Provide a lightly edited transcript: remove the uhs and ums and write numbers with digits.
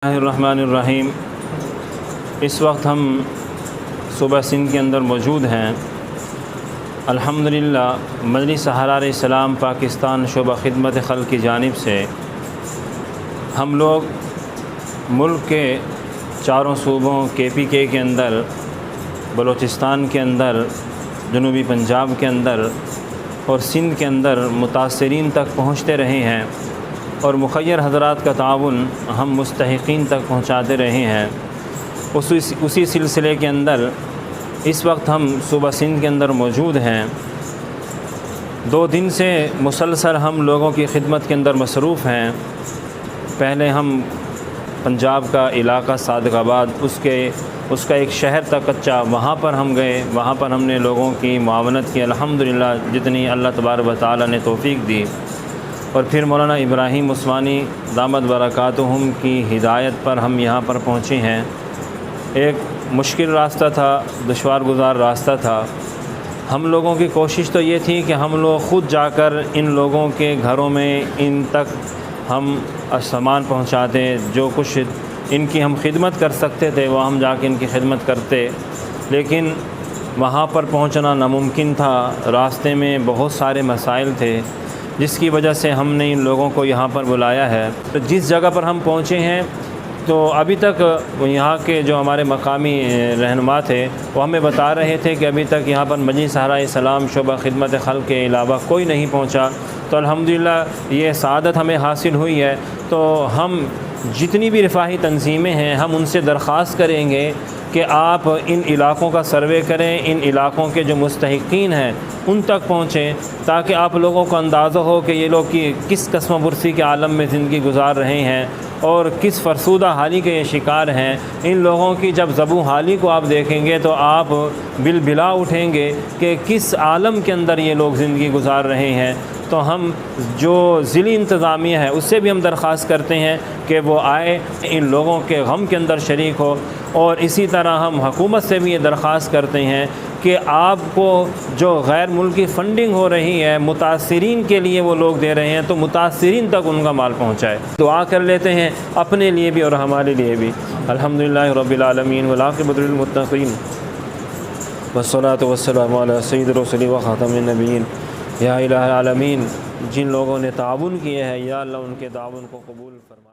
الرحمن الرحیم۔ اس وقت ہم صوبہ سندھ کے اندر موجود ہیں۔ الحمدللہ مجلس احرار اسلام پاکستان شعبہ خدمت خلق کی جانب سے ہم لوگ ملک کے چاروں صوبوں KPK کے اندر، بلوچستان کے اندر، جنوبی پنجاب کے اندر اور سندھ کے اندر متاثرین تک پہنچتے رہے ہیں اور مخیر حضرات کا تعاون ہم مستحقین تک پہنچاتے رہے ہیں۔ اسی سلسلے کے اندر اس وقت ہم صوبہ سندھ کے اندر موجود ہیں۔ 2 دن سے مسلسل ہم لوگوں کی خدمت کے اندر مصروف ہیں۔ پہلے ہم پنجاب کا علاقہ صادق آباد، اس کا ایک شہر تھا کچا، وہاں پر ہم گئے، وہاں پر ہم نے لوگوں کی معاونت کی، الحمدللہ جتنی اللہ تبارک و تعالیٰ نے توفیق دی۔ اور پھر مولانا ابراہیم عثمانی دامت برکاتہم کی ہدایت پر ہم یہاں پر پہنچے ہیں۔ ایک مشکل راستہ تھا، دشوار گزار راستہ تھا۔ ہم لوگوں کی کوشش تو یہ تھی کہ ہم لوگ خود جا کر ان لوگوں کے گھروں میں ان تک ہم سامان پہنچاتے، جو کچھ ان کی ہم خدمت کر سکتے تھے وہ ہم جا کے ان کی خدمت کرتے، لیکن وہاں پر پہنچنا ناممکن تھا۔ راستے میں بہت سارے مسائل تھے جس کی وجہ سے ہم نے ان لوگوں کو یہاں پر بلایا ہے۔ تو جس جگہ پر ہم پہنچے ہیں تو ابھی تک یہاں کے جو ہمارے مقامی رہنما تھے وہ ہمیں بتا رہے تھے کہ ابھی تک یہاں پر مجلس احرار اسلام شعبہ خدمت خلق کے علاوہ کوئی نہیں پہنچا۔ تو الحمدللہ یہ سعادت ہمیں حاصل ہوئی ہے۔ تو ہم جتنی بھی رفاہی تنظیمیں ہیں ہم ان سے درخواست کریں گے کہ آپ ان علاقوں کا سروے کریں، ان علاقوں کے جو مستحقین ہیں ان تک پہنچیں، تاکہ آپ لوگوں کو اندازہ ہو کہ یہ لوگ کس قسم برسی کے عالم میں زندگی گزار رہے ہیں اور کس فرسودہ حالی کے یہ شکار ہیں۔ ان لوگوں کی جب زبوں حالی کو آپ دیکھیں گے تو آپ بلا اٹھیں گے کہ کس عالم کے اندر یہ لوگ زندگی گزار رہے ہیں۔ تو ہم جو ضلعی انتظامیہ ہے اس سے بھی ہم درخواست کرتے ہیں کہ وہ آئے، ان لوگوں کے غم کے اندر شریک ہو، اور اسی طرح ہم حکومت سے بھی یہ درخواست کرتے ہیں کہ آپ کو جو غیر ملکی فنڈنگ ہو رہی ہے متاثرین کے لیے وہ لوگ دے رہے ہیں تو متاثرین تک ان کا مال پہنچائے۔ دعا کر لیتے ہیں اپنے لیے بھی اور ہمارے لیے بھی۔ الحمدللہ رب العالمین والعاقبۃ للمتقین والصلاۃ والسلام علی سید الرسل و خاتم النبیین۔ یا الہ العالمین، جن لوگوں نے تعاون کیے ہیں یا اللہ ان کے تعاون کو قبول فرما۔